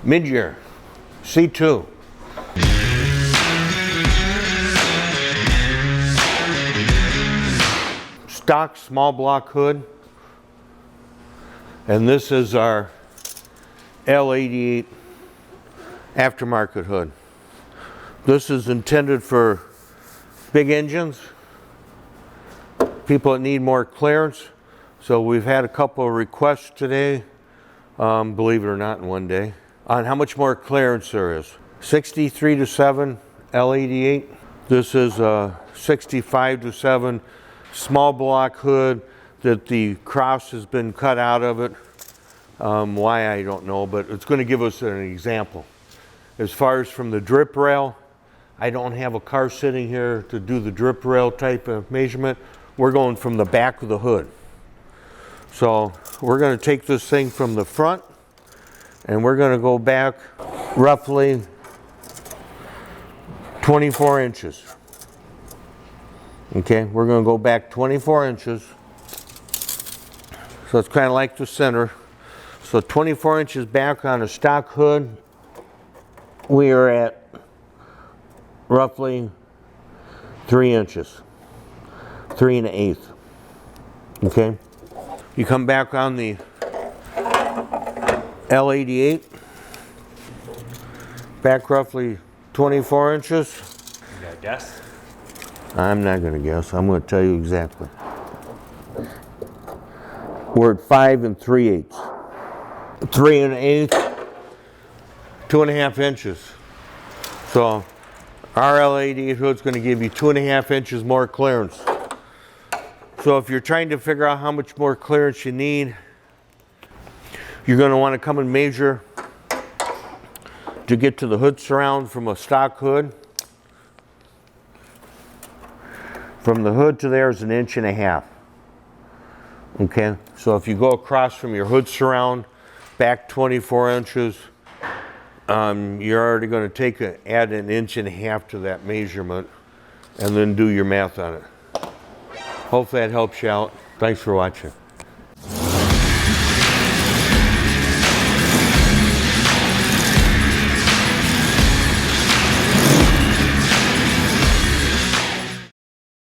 Mid-year, C2. Stock small block hood. And this is our L88 aftermarket hood. This is intended for big engines, people that need more clearance. So we've had a couple of requests today, believe it or not, in one day, on how much more clearance there is. 63 to 7 L88. This is a 65 to 7 small block hood that the cross has been cut out of it. Why, I don't know, but it's going to give us an example. As far as from the drip rail, I don't have a car sitting here to do the drip rail type of measurement. We're going from the back of the hood. So we're going to take this thing from the front and we're going to go back roughly 24 inches. Okay, we're going to go back 24 inches. So it's kind of like the center. So 24 inches back on a stock hood, we are at roughly 3 inches, 3 1/8. Okay, you come back on the L88, back roughly 24 inches. You got a guess? I'm not going to guess. I'm going to tell you exactly. We're at 5 3/8. 3 1/8, 2.5 inches. So our L88 hood's going to give you 2.5 inches more clearance. So if you're trying to figure out how much more clearance you need, you're going to want to come and measure to get to the hood surround from a stock hood. From the hood to there is 1.5 inches. Okay, so if you go across from your hood surround back 24 inches, you're already going to add 1.5 inches to that measurement and then do your math on it. Hopefully that helps you out. Thanks for watching.